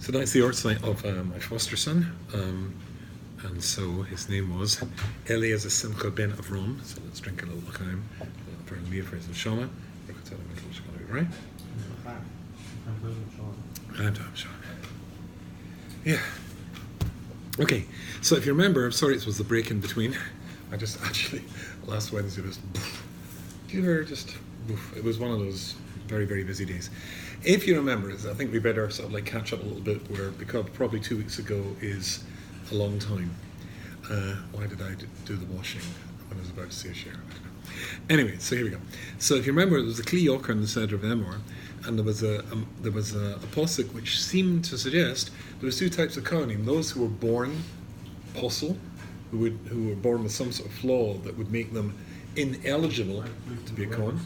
So that's the ortsite of my foster son. And so his name was Eliezer Simcha ben Avram. So let's drink a little l'chaim for Leah for his neshama. Right? Yeah. Okay. So if you remember, I'm sorry it was the break in between. I just actually last Wednesday was. Do you ever just? It was one of those very, very busy days. If you remember, I think we better sort of like catch up a little bit. Where because probably 2 weeks ago is a long time. Why did I do the washing when I was about to say a share? Anyway, so here we go. So if you remember, there was a Kli Yoker in the center of Emor, and there was a posuk which seemed to suggest there was two types of kohanim: those who were born apostle, who were born with some sort of flaw that would make them ineligible to be a kohen.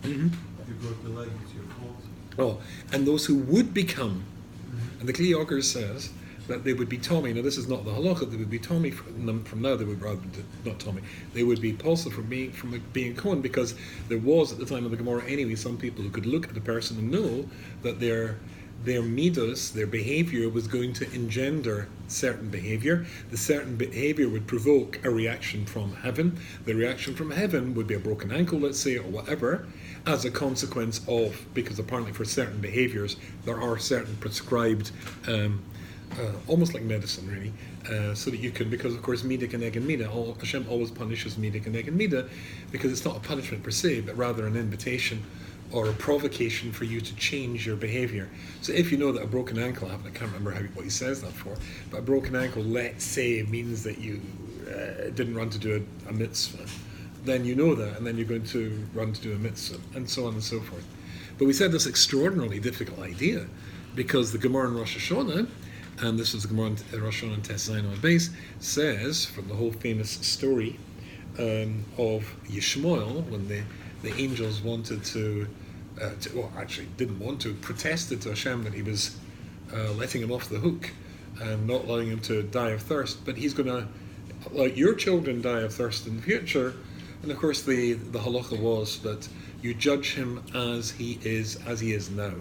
Mm-hmm. You broke the leg, it's your fault. Oh, and those who would become, and the Kli Yoker says that they would be Tommy. Now this is not the halacha. They would be Tommy from now. They would rather not Tommy. They would be apostle from being a kohen, because there was at the time of the Gemara anyway some people who could look at a person and know that their midos, their behavior, was going to engender certain behavior. The certain behavior would provoke a reaction from heaven. The reaction from heaven would be a broken ankle, let's say, or whatever, as a consequence of, because apparently for certain behaviors there are certain prescribed almost like medicine, really, so that you can, because of course, midah keneged midah, Hashem always punishes midah keneged midah, because it's not a punishment per se, but rather an invitation or a provocation for you to change your behavior. So if you know that a broken ankle happened, I can't remember what he says that for, but a broken ankle, let's say, means that you didn't run to do a mitzvah, then you know that, and then you're going to run to do a mitzvah, and so on and so forth. But we said this extraordinarily difficult idea, because the Gemara in Rosh Hashanah, and this is the Gemara in Rosh Hashanah Tes Zayin on base, says, from the whole famous story of Yishmael, when the angels wanted actually didn't want to, protested to Hashem that he was letting him off the hook and not allowing him to die of thirst, but he's going to let your children die of thirst in the future. And of course the halacha was that you judge him as he is now.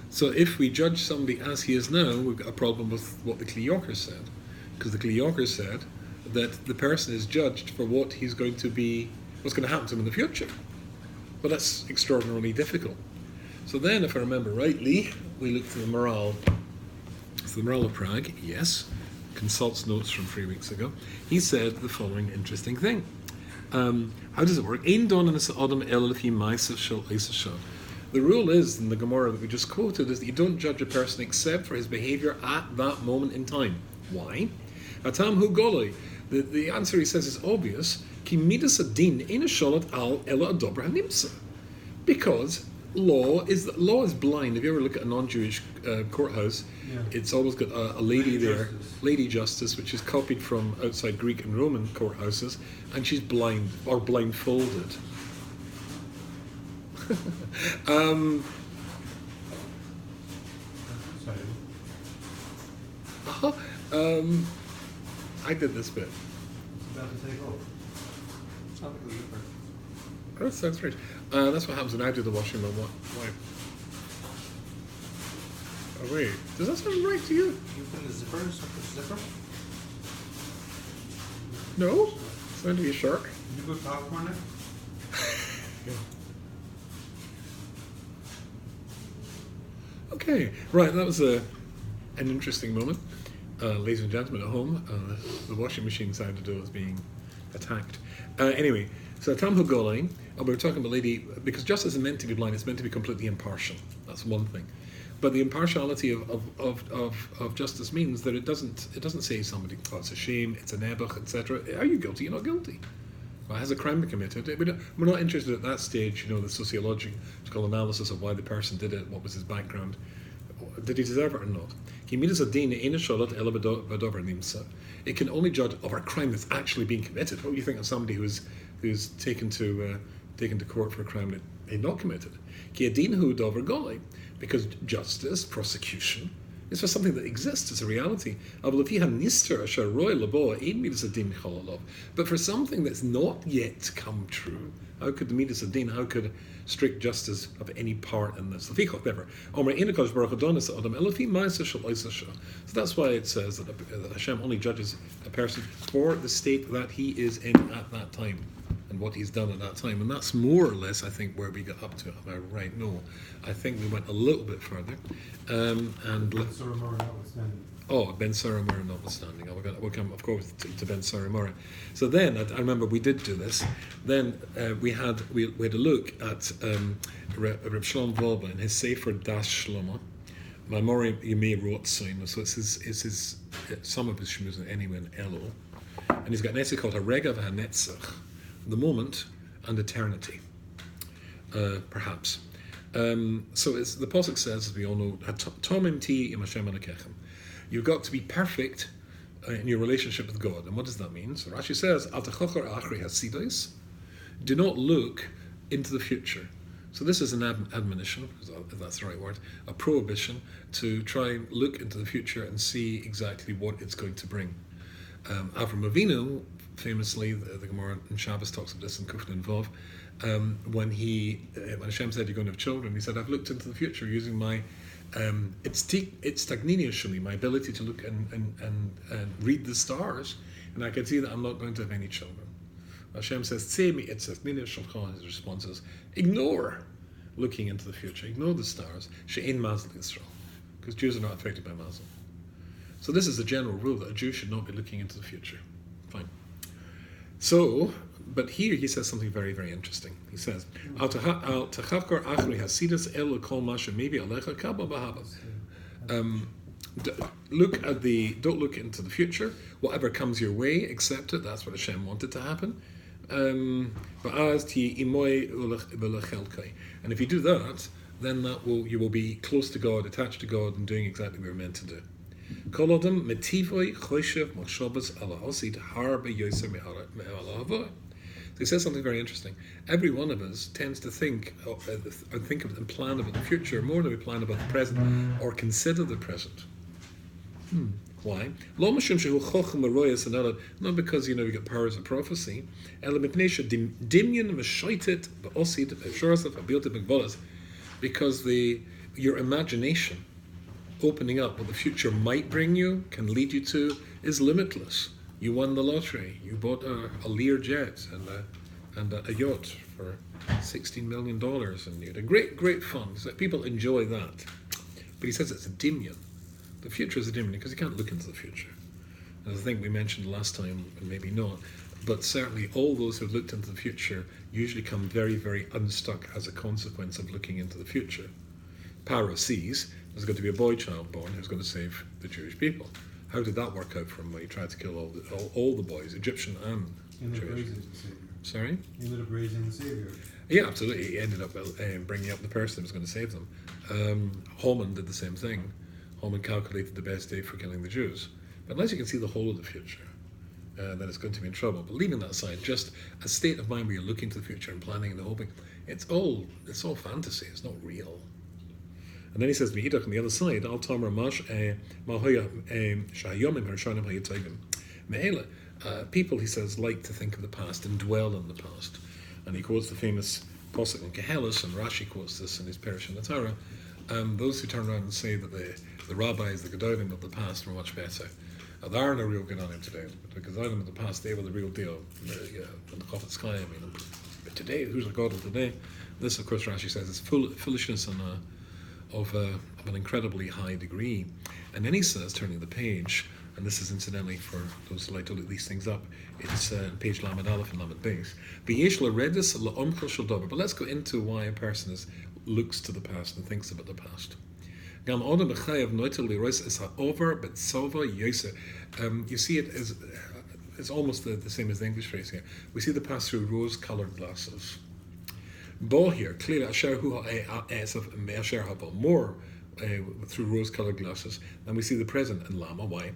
So if we judge somebody as he is now, we've got a problem with what the Kli Yoker said, because the Kli Yoker said that the person is judged for what he's going to be, what's going to happen to him in the future. But that's extraordinarily difficult. So then, if I remember rightly, we looked at the Morale. So the Morale of Prague, yes, consults notes from 3 weeks ago. He said the following interesting thing. How does it work? Ein don anis adam el lefi ma'asav shel eisah. The rule is, in the Gemara that we just quoted, is that you don't judge a person except for his behavior at that moment in time. Why? Atam hu goloi. The answer, he says, is obvious. Ki midas adin ein shalat al ela adobra hanimsa. Because law is blind. If you ever look at a non-Jewish courthouse, it's always got a lady there, Lady Justice, which is copied from outside Greek and Roman courthouses, and she's blind or blindfolded. I did this bit. It's about to take off. Sounds like a zipper. Oh, that sounds strange. That's what happens when I do the washing on why? Oh wait, does that sound right to you? You put the zipper, zipper? No? Sound to be a shark? You put popcorn in? Yeah. Okay, right, that was an interesting moment. Ladies and gentlemen at home, the washing machine sounded as being attacked. Anyway, so Tam Hugolai, we were talking about lady, because justice is meant to be blind, it's meant to be completely impartial. That's one thing. But the impartiality of justice means that it doesn't say somebody, oh, it's a shame, it's an ebuch, etc. Are you guilty? You're not guilty. Well, has a crime been committed? We're not interested at that stage, the sociological analysis of why the person did it, what was his background. Did he deserve it or not? It can only judge of a crime that's actually being committed. What do you think of somebody who's taken to court for a crime that they'd not committed? Because justice, prosecution, It's for something that exists, it's a reality. But for something that's not yet come true, how could the midas of din, how could strict justice have any part in this? So that's why it says that Hashem only judges a person for the state that he is in at that time and what he's done at that time. And that's more or less, I think, where we got up to. Am I right? No. I think we went a little bit further. And Ben Saramura notwithstanding. We'll come, of course, to Ben Saramura. So then, I remember we did do this. Then we had a look at Reb Shlom Volba in his Sefer Das Shlomo. My Mori Yemei wrote sign, so it's his some of his shmuz anyway in Elul. And he's got an essay called Harega v'Hanetzach, the moment and eternity, perhaps. So the Pasuk says, as we all know, Tomim ti im Hashem Elokechem. You've got to be perfect in your relationship with God. And what does that mean? So Rashi says, Al tachachar achri hasidos. Do not look into the future. So this is an admonition, if that's the right word, a prohibition to try and look into the future and see exactly what it's going to bring. Avram Avinu, famously, the Gemara in Shabbos talks about this in Kufn and Vav, when Hashem said you're going to have children, he said, I've looked into the future using my it's tagniniushly, my ability to look and read the stars, and I can see that I'm not going to have any children. Hashem says, Tzemi etzavnina shalcha. His response is, ignore looking into the future, ignore the stars, she'ein mazel Yisrael, because Jews are not affected by mazel. So this is the general rule that a Jew should not be looking into the future. Fine. So, but here he says something very, very interesting. He says, Al tachakar achri hasidus el kol masha maybe alecha kaba bahaba. Don't look into the future. Whatever comes your way, accept it. That's what Hashem wanted to happen. And if you do that, then you will be close to God, attached to God, and doing exactly what you're meant to do. So he says something very interesting. Every one of us tends to think of and plan about the future more than we plan about the present or consider the present. Why? Not because we get powers of prophecy, because your imagination opening up what the future might bring you, can lead you to, is limitless. You won the lottery. You bought a Lear jet and a yacht for $16 million, and you had a great fun. So people enjoy that. But he says it's a dimyon. The future is a dimyon because you can't look into the future. And I think we mentioned last time, and maybe not, but certainly all those who've looked into the future usually come very, very unstuck as a consequence of looking into the future. Paro sees there's going to be a boy child born who's going to save the Jewish people. How did that work out for him when he tried to kill all the boys, Egyptian and Jewish? Sorry? He ended up raising the Savior. Yeah, absolutely. He ended up bringing up the person who was going to save them. Haman did the same thing. Haman calculated the best day for killing the Jews. But unless you can see the whole of the future, then it's going to be in trouble. But leaving that aside, just a state of mind where you're looking to the future and planning and hoping, it's all fantasy. It's not real. And then he says, "V'hidach," on the other side, "Al tamar mash mahoya shayomim harshanim hayatayim." Me'ela, people, he says, like to think of the past and dwell in the past. And he quotes the famous Pasuk in Kehelis, and Rashi quotes this in his Perish in the Torah. Those who turn around and say that the rabbis, the Gedolim of the past, were much better. There are no real Gedolim today. But the Gedolim of the past, they were the real deal. The Chofetz Chaim, but today, who's the God of today? This, of course, Rashi says, is foolishness and of an incredibly high degree. And then he says, turning the page, and this is incidentally for those who like to look these things up, it's page Lamed Aleph and Lamed Beis. But let's go into why a person looks to the past and thinks about the past. You see it as it's almost the same as the English phrase here. We see the past through rose-coloured glasses. Bo here, clearly, more through rose-coloured glasses than we see the present in Lama. Why?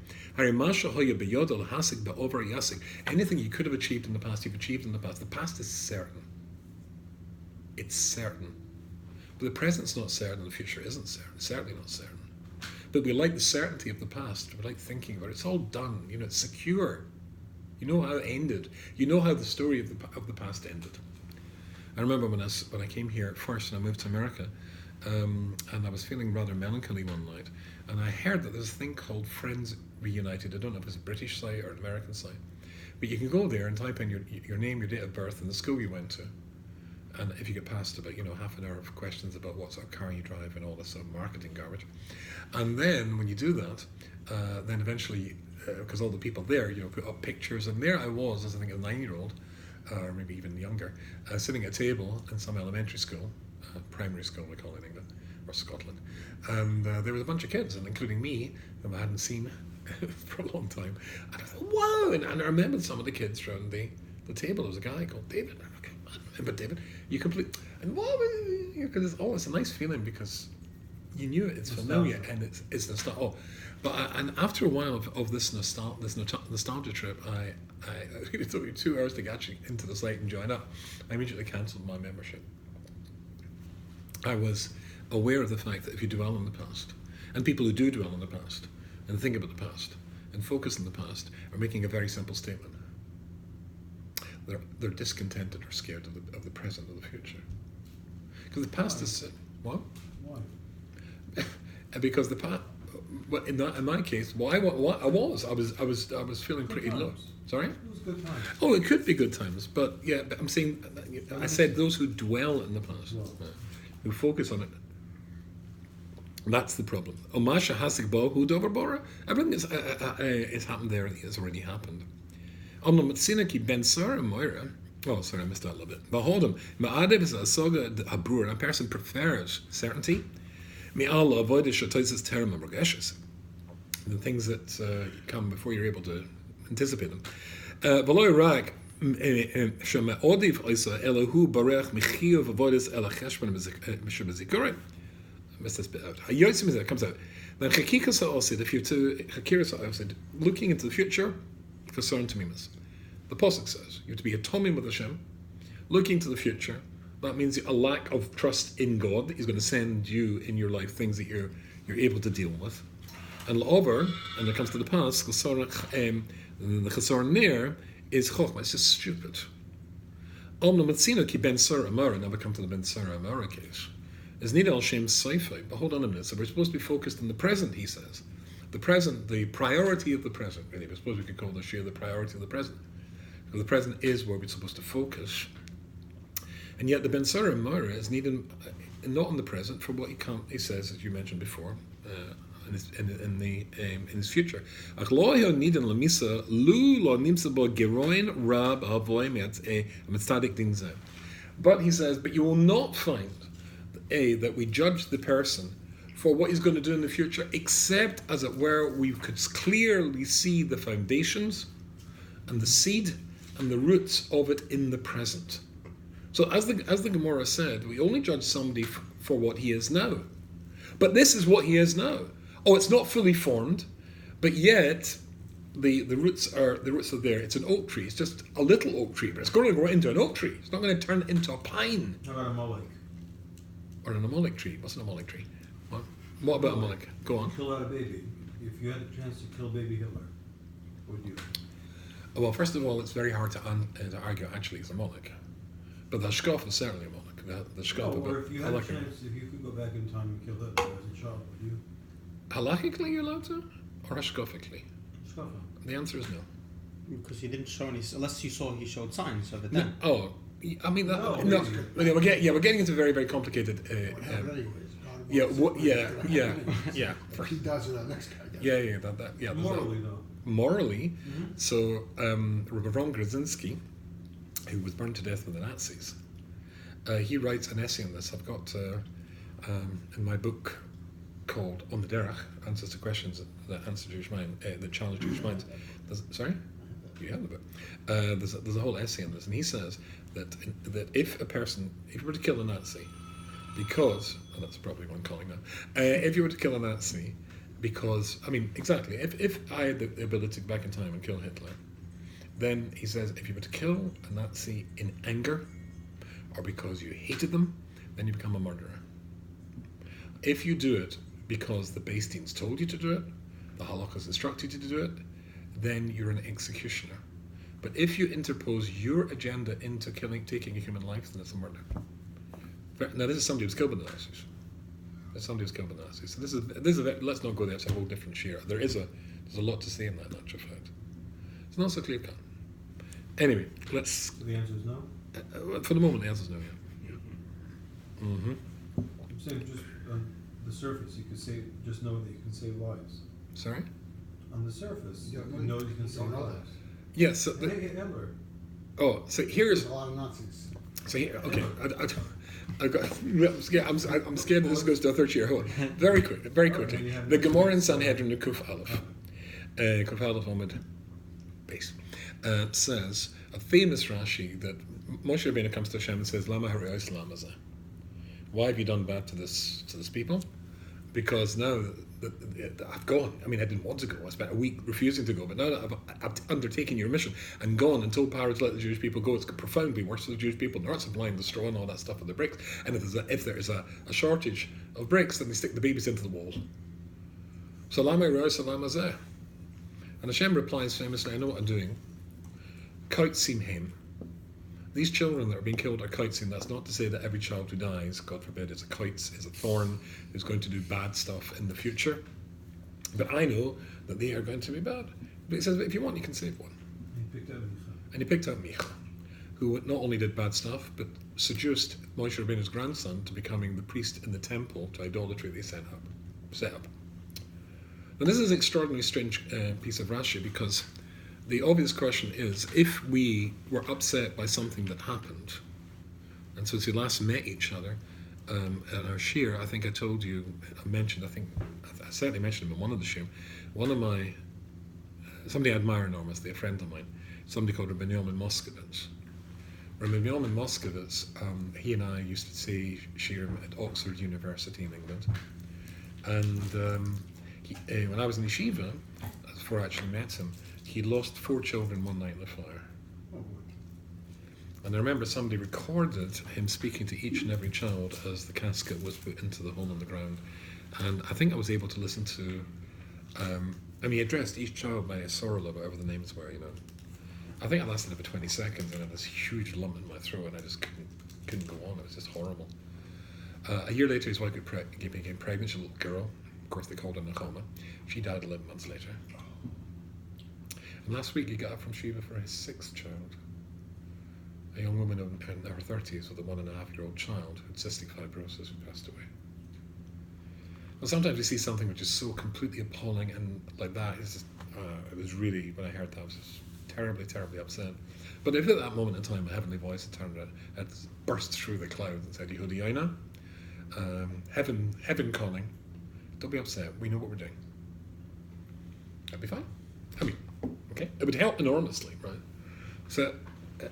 Anything you could have achieved in the past, you've achieved in the past. The past is certain. It's certain. But the present's not certain, the future isn't certain. It's certainly not certain. But we like the certainty of the past. We like thinking about it. It's all done. You know, it's secure. You know how it ended. You know how the story of the past ended. I remember when I came here at first and I moved to America, and I was feeling rather melancholy one night, and I heard that there's a thing called Friends Reunited. I don't know if it's a British site or an American site, but you can go there and type in your name, your date of birth, and the school you went to. And if you get past about, half an hour of questions about what sort of car you drive and all this sort of marketing garbage. And then when you do that, then eventually, because all the people there, put up pictures, and there I was, as I think a 9-year-old, or maybe even younger, sitting at a table in some elementary school, primary school we call it in England, or Scotland. And there was a bunch of kids, and including me, whom I hadn't seen for a long time. And I thought, wow! And I remembered some of the kids around the table. There was a guy called David. I remember David. And what? Because it's a nice feeling because you knew it. It's familiar and it's nostalgia. Oh, but and after a while of this nostalgia trip, I it took me 2 hours to get actually into the site and join up. I immediately cancelled my membership. I was aware of the fact that if you dwell on the past, and people who do dwell on the past and think about the past and focus on the past are making a very simple statement. They're discontented or scared of the present or the future. Because the past is what? Why? Because the past. Well, in my case, I was feeling pretty low. Sorry? It was good times. Oh, it could be good times, but yeah, I'm saying, I said those who dwell in the past, who focus on it. That's the problem. Omasha hasik bo hu dover bora. Everything is happened there. It's already happened. Oh, sorry, I missed that a little bit. Behold, ma'adev is a soga a brewer. A person prefers certainty. Mi'ala avoided shatoises terem amrogeshes. The things that come before you're able to anticipate them. V'loy rak shema odiv oisa elahu barech michiyov avoidis ela cheshbon mishubazikurim. I missed this bit out. It comes out. Then chakika sa'osid, if you're to chakira sa'osid, looking into the future, concern to mimas. The Pasuk says you have to be a tomim with Hashem, looking to the future. That means a lack of trust in God, that He's going to send you in your life things that you're able to deal with. And la'over, and it comes to the past, the chasar ner is chokhmah. It's just stupid. Omna matzina ki ben sar amara. Now we come to the ben sar amara case. Is nida al shem seifa. But hold on a minute. So we're supposed to be focused on the present. He says. The present, the priority of the present, really. I suppose we could call the share the priority of the present. So the present is where we're supposed to focus. And yet the Ben Sarah Mara is needed not on the present for what he says, as you mentioned before, in his future. But he says, but you will not find that we judge the person for what he's going to do in the future, except, as it were, we could clearly see the foundations and the seed and the roots of it in the present. So as the Gemara said, we only judge somebody for what he is now. But this is what he is now. Oh, it's not fully formed, but yet the roots are there. It's an oak tree. It's just a little oak tree, but it's going to grow into an oak tree. It's not going to turn into a pine. How about a mullik? Or an amalek tree. What's an amalek tree? What about amalek? Go on. Kill out a baby. If you had a chance to kill baby Hitler, would you? Well, first of all, it's very hard to argue actually it's amalek. But the shkaf is certainly amalek. The shkaf. Or if you had a chance, if you could go back in time and kill Hitler as a child, would you? Halachically you're allowed to? Or hashkafically? Shkafa. The answer is no. Because he didn't show any, unless you saw he showed signs of it No. then. Oh, I mean, No, we're getting into very, very complicated. Yeah. He does it on next guy. Yeah. Morally, though. Morally, so Rabbi Ron Grzinski, who was burned to death with the Nazis, he writes an essay on this. I've got in my book called On the Derech, Answers to Questions that Answer Jewish Mind, that Challenge Jewish Minds. Sorry? You have the book. There's a whole essay on this, and he says that if you were to kill a Nazi, because, and that's probably what I'm calling now, if you were to kill a Nazi, because, I mean, exactly, if I had the ability to go back in time and kill Hitler, then he says, if you were to kill a Nazi in anger, or because you hated them, then you become a murderer. If you do it because the Beis Din's told you to do it, the halachas instructed you to do it, then you're an executioner. But if you interpose your agenda into taking a human life, then it's a murder. Now, this is somebody who's killed by the Nazis. That's somebody who's killed by the Nazis. So this is let's not go there. It's a whole different share. There's a lot to say in that, in actual fact. It's not so clear cut. Anyway, let's. So the answer is no? For the moment, the answer is no. Yeah. Mm-hmm. I'm saying just on the surface, you could say, just know that you can save lives. Sorry. On the surface, You you don't know you can save know lives. Yes. So Hey, Hitler. so here's. There's a lot of Nazis. So here, okay. I'm scared that this goes to a third year. Hold on. Very quickly. The Gemara in Sanhedrin, the Kuf Aleph, Amid base, says a famous Rashi that Moshe Rabbeinu comes to Hashem and says, "Lama harayos lama zeh." Why have you done bad to this people? Because now that I've gone. I mean, I didn't want to go. I spent a week refusing to go. But now that I've undertaken your mission and gone and told Pharaoh to let the Jewish people go, it's profoundly worse for the Jewish people. They're not supplying the straw and all that stuff with the bricks. And if there is a shortage of bricks, then they stick the babies into the wall. So lama rois lama zeh. And Hashem replies famously, "I know what I'm doing. Kautzim him." These children that are being killed are kautzim. That's not to say that every child who dies, God forbid, is a kautz, is a thorn, who's going to do bad stuff in the future. But I know that they are going to be bad. But he says, if you want, you can save one. And he picked out Micha, who not only did bad stuff, but seduced Moshe Rabbeinu's grandson to becoming the priest in the temple to idolatry they set up. Now this is an extraordinarily strange piece of Rashi, because the obvious question is, if we were upset by something that happened, and so as we last met each other at our shir, I think I told you, I certainly mentioned him in one of the shir, one of my, somebody I admire enormously, a friend of mine, somebody called Rabbi Yomin Moskowitz. Rabbi Yomin Moskowitz, he and I used to say shir at Oxford University in England, and when I was in yeshiva, before I actually met him, he lost 4 children one night in the fire. And I remember somebody recorded him speaking to each and every child as the casket was put into the hole in the ground. And I think I was able to listen to, he addressed each child by a sorrel, whatever the names were, I think I lasted about 20 seconds and I had this huge lump in my throat and I just couldn't go on. It was just horrible. A year later, his wife became pregnant, she was a little girl. Of course, they called her Nechama. She died 11 months later. And last week he got up from Shiva for his 6th child. A young woman in her 30s with a 1.5-year-old child who had cystic fibrosis who passed away. Well, sometimes you see something which is so completely appalling and like that. It's just, it was really, when I heard that, I was just terribly, terribly upset. But if at that moment in time a heavenly voice had burst through the clouds and said, Yehudi Yaina, heaven calling, don't be upset, we know what we're doing. That'd be fine. Okay, it would help enormously, right? So,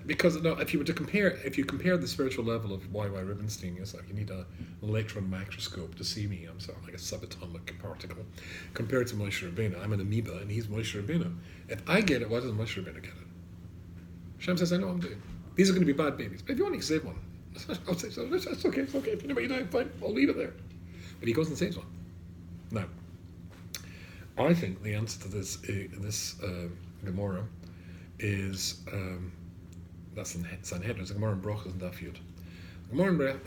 because if you compare the spiritual level of Y.Y. Rubinstein, it's like you need an electron microscope to see me. I'm sort of like a subatomic particle. Compared to Moshe Rabbeinu, I'm an amoeba and he's Moshe Rabbeinu. If I get it, why doesn't Moshe Rabbeinu get it? Hashem says, I know what I'm doing. These are going to be bad babies, but if you want to save one, I'll say so. It's okay. If you know what you're doing, fine. I'll leave it there. But he goes and saves one. Now, I think the answer to this Gemara is that's in Sanhedrin. It's a Gemara in Brochus and Daf Yud. The Gemara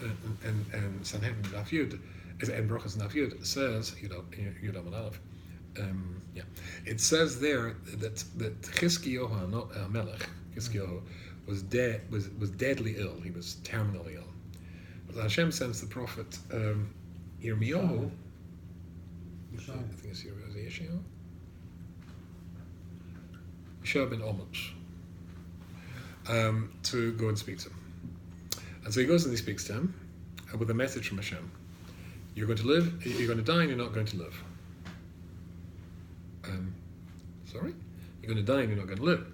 in Sanhedrin Daf Yud is in Brochus and Daf Yud says Yud Amud Aleph. It says there that Chizkiyahu, not Melech, Chizkiyahu was deadly ill. He was terminally ill. But Hashem sends the prophet Yirmiyahu. I think it's Yeshayahu. Yeshua ben Amos, to go and speak to him. And so he goes and he speaks to him with a message from Hashem. You're going to live, you're going to die, and you're not going to live. Sorry? You're going to die and you're not going to live.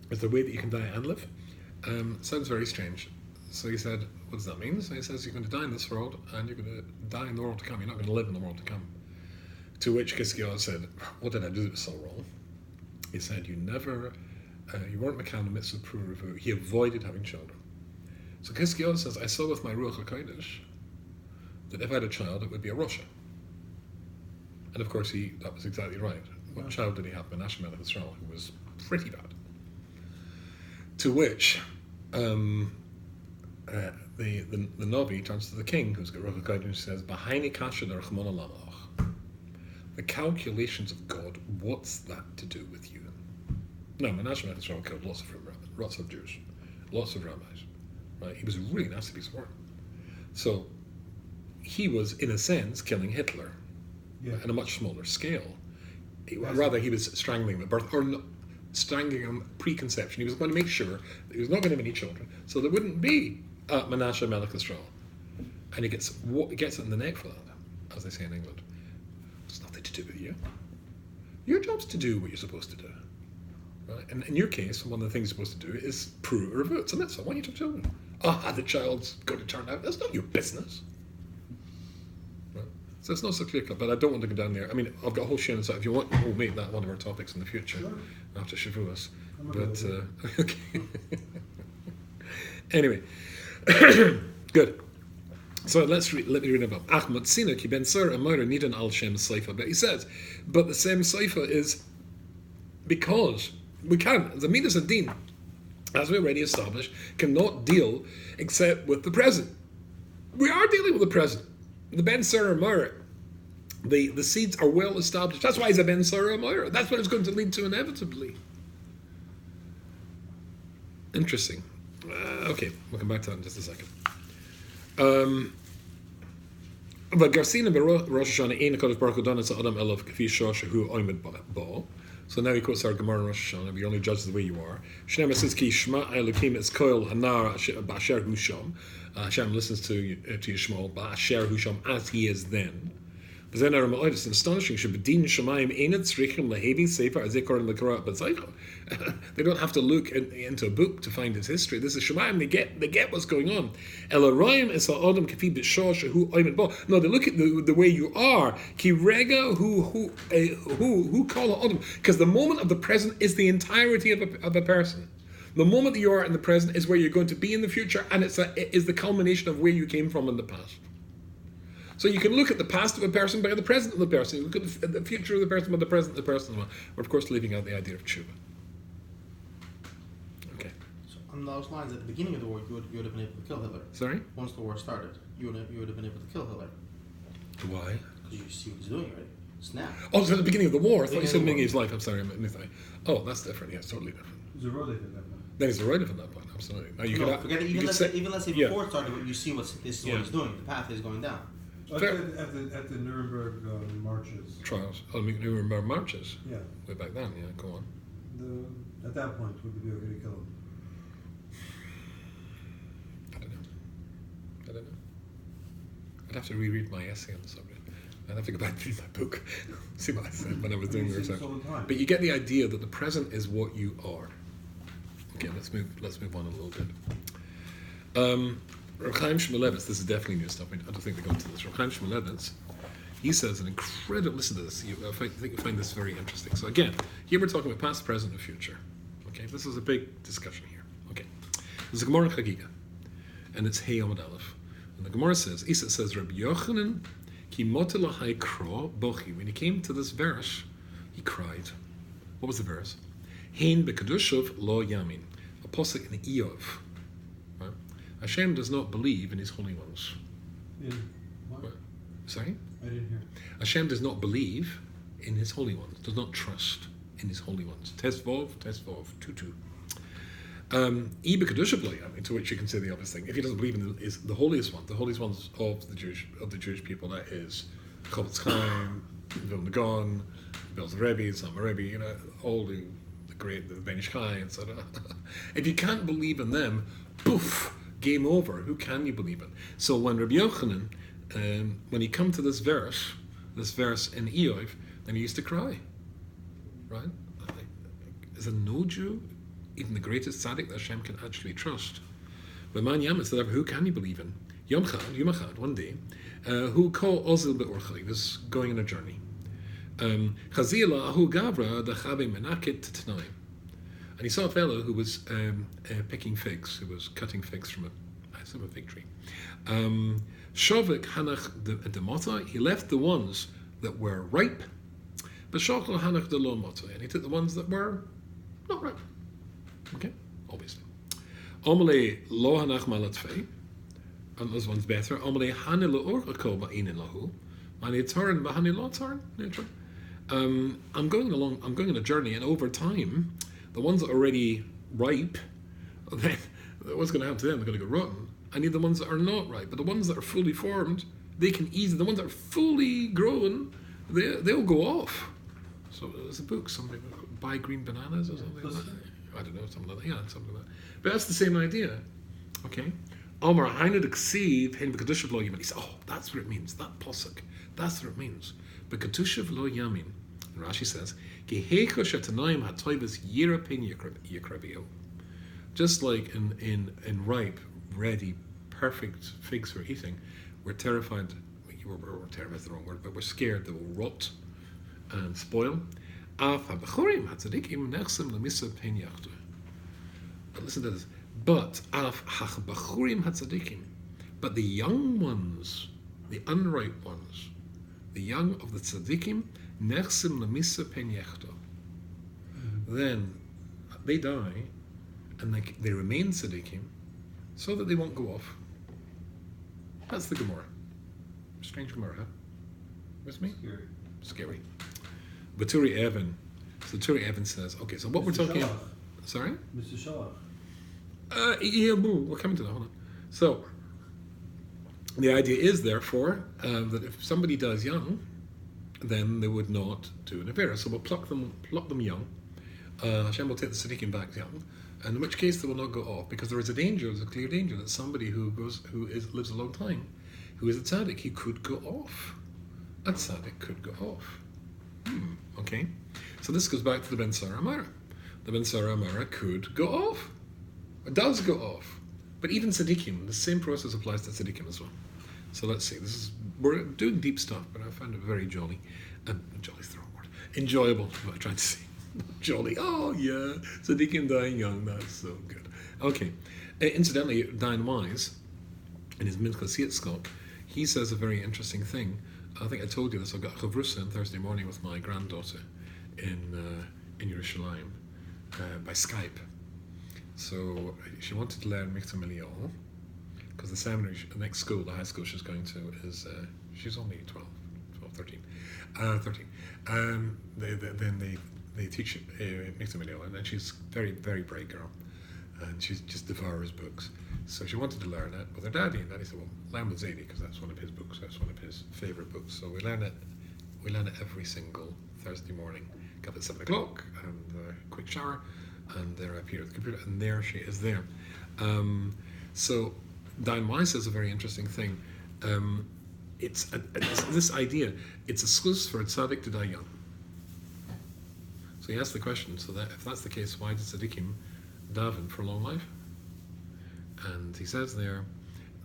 Is there a way that you can die and live? Sounds very strange. So he said, what does that mean? So he says, you're going to die in this world and you're going to die in the world to come. You're not going to live in the world to come. To which Chizkiyahu said, what did I do that was so wrong? He said, you weren't Mekan Mitzvah Pruruvu. He avoided having children. So Chizkiyahu says, I saw with my Ruach HaKodesh that if I had a child, it would be a Russia. And of course, that was exactly right. What child did he have? Menashe Melech Israel, who was pretty bad. To which the Navi turns to the king, who's got Ruach HaKodesh, and says, "B'haini kasha d'Rachmana lamach." The calculations of God, what's that to do with you? No, Menashe Melech Israel killed lots of Jews, lots of rabbis. Right? He was a really nasty piece of work. So he was, in a sense, killing Hitler on a much smaller scale. Rather, he was strangling him at birth, or strangling him at preconception. He was going to make sure that he was not going to have any children, so there wouldn't be Menashe Melech Israel. And he gets it in the neck for that, as they say in England. It's nothing to do with you. Your job's to do what you're supposed to do. Right? And in your case, one of the things you're supposed to do is prove or revert. So that's all. Why don't you talk to children? The child's going to turn out. That's not your business. Right? So it's not so clear cut, but I don't want to go down there. I mean, I've got a whole show on that. If you want, we'll make that one of our topics in the future after Shavuos. But okay. Anyway, good. So let me read about Ahmad Sina ki ben Sir Amira Nidan al Shem Seifa. But he says, but the same Seifa is because we can, the Midas and Din, as we already established, cannot deal except with the present. We are dealing with the present. The Ben Sir Amira, the seeds are well established. That's why he's a Ben Sir Amira. That's what it's going to lead to inevitably. Interesting. Okay, we'll come back to that in just a second. But Garcina Rosh Hashanah Ein HaKadosh Baruch Hu Dana Adam Elav K'fi Shosha Hu Oimed Ba. So now he quotes our Gemara in Rosh Hashanah. We only judge the way you are. Shnei says Ki Shema Elokim Es Koil Hanar Ba'asher Hu Sham. Hashem listens to Yishmael Ba'asher Hu Sham as he is then. But then it's astonishing. They don't have to look into a book to find its history. This is Shemayim. They get what's going on. No, they look at the way you are. Because the moment of the present is the entirety of a person. The moment that you are in the present is where you're going to be in the future, and it is the culmination of where you came from in the past. So you can look at the past of a person by the present of the person. You look at the future of the person by the present of the person as well. We're of course leaving out the idea of tshuva. Okay. So on those lines, at the beginning of the war, you would have been able to kill Hitler. Sorry? Once the war started, you would have been able to kill Hitler. Why? Because you see what he's doing already. Snap. Oh, so at the beginning of the war. I thought you said beginning of his life. I'm sorry. Oh, that's different. Yeah, it's totally different. He's a Rodef at that point. Then he's a right at that point. Absolutely. Now Forget it. Even let's say before it started, you see what he's doing. The path is going down. At the Nuremberg marches. Trials. Oh, Nuremberg marches? Yeah. Way back then, yeah, go on. At that point, would you be okay to kill him? I don't know. I'd have to reread my essay on the subject. I'd have to go back and read my book, see what I said when I was doing research. But you get the idea that the present is what you are. Okay, let's move on a little bit. Rav Chaim Shmulevitz, this is definitely new stuff. I don't think they go into this. Rav Chaim Shmulevitz, he says an incredible. Listen to this. I think you'll find this very interesting. So again, here we're talking about past, present, and future. Okay, this is a big discussion here. Okay, there's a Gemara in Chagiga, and it's Hey Amud Aleph, and the Gemara says, Isa says, Rabbi Yochanan ki motelahai kro bochi. When he came to this verse, he cried. What was the verse? Hein bekadushav lo yamin. A posuk in Eov. Right? Hashem does not believe in his holy ones. In what? Right. Sorry? I didn't hear. Hashem does not believe in his holy ones, does not trust in his holy ones. Tesvov, 2-2. To which you can say the obvious thing. If he doesn't believe in the holiest one, the holiest ones of the Jewish people, that is Chofetz Chaim, Vilna Gaon, Belz Rebbe, Sama Rebbe, all the Ben Ish Chai, etc. If you can't believe in them, poof, game over. Who can you believe in? So when Rabbi Yochanan, when he come to this verse in Eov, then he used to cry. Right? Is there no Jew, even the greatest tzaddik that Hashem can actually trust? But man yamas, who can you believe in? Yom Echad, one day, who called Ozil be'orcha, he was going on a journey. Chazila ahu gavra dachabe menakit t'tnaim. And he saw a fellow who was picking figs, who was cutting figs from I assume a fig tree. Shavik hanach the mata, he left the ones that were ripe, but shachlo hanach the lo mata, and he took the ones that were not ripe. Okay, obviously. Omele lo hanach malatfei, and those ones better. Omele hanel orchako ba'inin lahu, and he turn ba'hanil lo turn. I'm going on a journey, and over time, the ones that are already ripe, then what's going to happen to them? They're going to go rotten. I need the ones that are not ripe, but the ones that are fully formed, they can easily. The ones that are fully grown, they'll go off. So there's a book, somebody buy green bananas or something like that. I don't know, something like that. Yeah, something like that. But that's the same idea. Okay. Omar Hained Ksiv Hen Bekadushav Lo Yamin. He said, oh, that's what it means. That posuk. That's what it means. Bekadushav Lo Yamin. And Rashi says, Gehecho Shetanoim HaToivas Yirapin Yikrabio. Just like in ripe, ready, perfect figs for eating, we're terrified. We're terrified is the wrong word, but we're scared they will rot and spoil. But listen to this. But the young ones, the unripe ones, the young of the tzaddikim, nechsim lemisa pen yechta. Then they die, and they remain tzaddikim, so that they won't go off. That's the Gemara. Strange Gemara, huh? With me? Scary. But Turi Evan says, okay, so what we're talking about. Sorry? Mr. Shalach. We're coming to that. Hold on. So, the idea is, therefore, that if somebody dies young, then they would not do an Avera. So we'll pluck them young. Hashem will take the Tzaddikim back young, and in which case they will not go off, because there is a clear danger that somebody who lives a long time, who is a tzaddik, he could go off. A tzaddik could go off. Okay? So this goes back to the Ben Sarah Amara. The Ben Sarah Amara could go off. It does go off. But even tzaddikim, the same process applies to tzaddikim as well. So let's see. We're doing deep stuff, but I found it very jolly. Jolly's the wrong word. Enjoyable is what I'm trying to say. Jolly. Oh, yeah. Tzaddikim dying young. That's so good. Okay. Incidentally, Dan Wise, in his Minchas Yitzchak, he says a very interesting thing. I think I told you this. I've got Chavrusa on Thursday morning with my granddaughter in Yerushalayim by Skype. So she wanted to learn Michtam Eliyahu, because the seminary, the next school, the high school she's going to is, she's only 13. Then they teach Michtam Eliyahu, and then she's very, very bright girl, and she just devours books. So she wanted to learn it with her daddy, and daddy said, well, learn with Zadie, because that's one of his books, that's one of his favourite books. So we learn it every single Thursday morning. Get up at 7 o'clock, and a quick shower, and they're up here at the computer, and there she is there. So Dan Weiss says a very interesting thing. It's this idea, it's exclusive for a tzaddik to die young. So he asks the question, so that if that's the case, why does tzaddikim daven for a long life? And he says there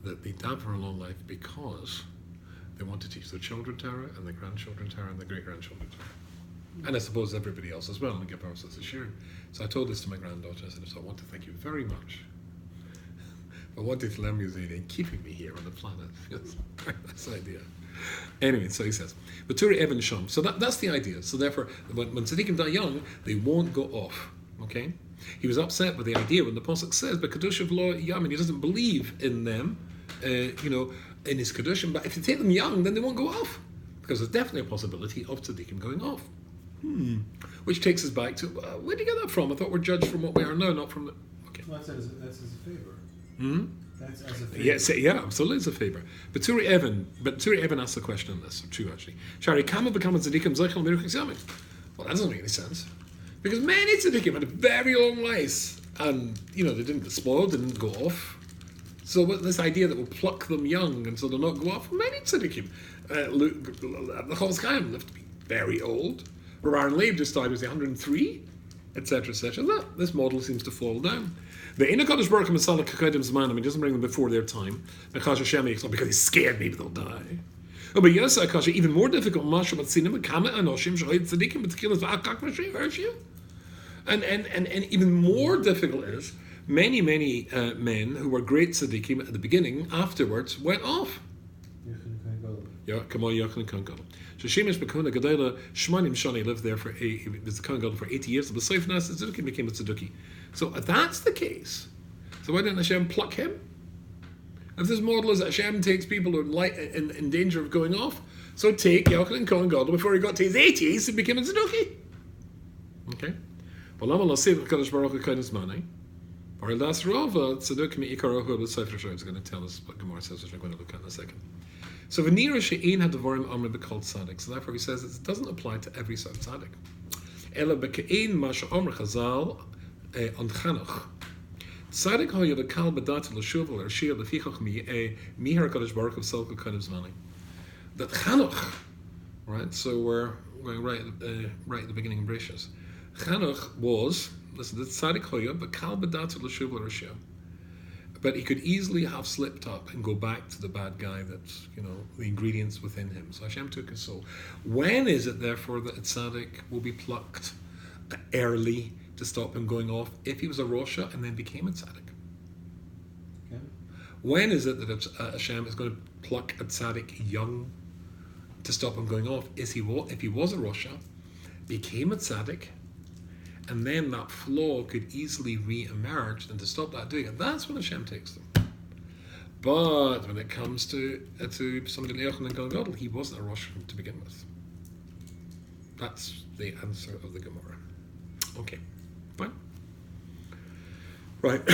that they daven for a long life because they want to teach their children Torah, and their grandchildren Torah, and their great-grandchildren Torah. And I suppose everybody else as well, and give ourselves a share. So I told this to my granddaughter. I said, so I want to thank you very much for wanting to learn music and keeping me here on the planet. That's the idea. Anyway, so he says, Baturi Evan Shom. So that's the idea. So therefore, when tzaddikim die young, they won't go off. Okay? He was upset with the idea when the Pasuk says, but Kedushav Lo Yamin, he doesn't believe in them, in his Kedushim, but if you take them young, then they won't go off. Because there's definitely a possibility of tzaddikim going off. Which takes us back to, where did you get that from? I thought we're judged from what we are now, not from the... Okay. Well, that's as a favor. That's as a favor. Yes, yeah, absolutely, it's a favor. But Turi Evan asked a question on this, or two actually. Shari, Kama become a tzaddikim zeichel miruch examin. Well, that doesn't make any sense. Because many tzaddikim had a very long life, and, they didn't get spoiled, they didn't go off. So this idea that we'll pluck them young, and so they'll not go off, many tzaddikim. The Chol Chaim lived to be very old. Aaron Leib just died, was he 103? Etc., etc. This model seems to fall down. The Inakodesh Baruch Masala Kakedim Zmanim, he doesn't bring them before their time. Because he's scared maybe they'll die. But yes, Akasha, even more difficult, and even more difficult is many men who were great tzaddikim at the beginning afterwards went off. Yeah, come on, Yochanan Kohen Gadol. So Shemesh Bekuna Gedela Shmanim Shani lived there he was the Kohen Gadol for 80 years. But Seif Nas Tzaddukim became a Tzadduki. So if that's the case, so why didn't Hashem pluck him? If this model is that Hashem takes people who are in danger of going off, so take Yochanan Kohen Gadol before he got to his 80s, he became a Tzadduki. Okay. But Lama Lasif Kadosh Baruch Hu Kohen Zmani. Or Das Rova Tzaddukim Ikarohu the Sefer Shor is going to tell us what Gemara says, which we're going to look at in a second. So V'nira she'ein hadavorim amri b'kol tzaddik. So therefore he says it doesn't apply to every sort of tzaddik. Ela b'ke'ein ma she'omer Chazal on Chanoch. Tzaddik hoya v'kal b'dat l'shuv l'rshia l'fichach mihar kadosh baruch of selko kind of zmani. That Chanoch, right? So we're going right at the beginning of Bereshis. Chanoch was, listen, the tzaddik hoya v'kal b'dat l'shuv l'rshia. But he could easily have slipped up and go back to the bad guy that's, the ingredients within him. So Hashem took his soul. When is it, therefore, that a tzaddik will be plucked early to stop him going off? If he was a Rosha and then became a tzaddik. Okay. When is it that Hashem is going to pluck a tzaddik young to stop him going off? If he was a Rosha, became a tzaddik, and then that flaw could easily re-emerge, and to stop that doing it, that's when Hashem takes them. But when it comes to somebody like Yochanan Kohen Gadol, he wasn't a Rosh to begin with. That's the answer of the Gemara. Okay, fine. Right.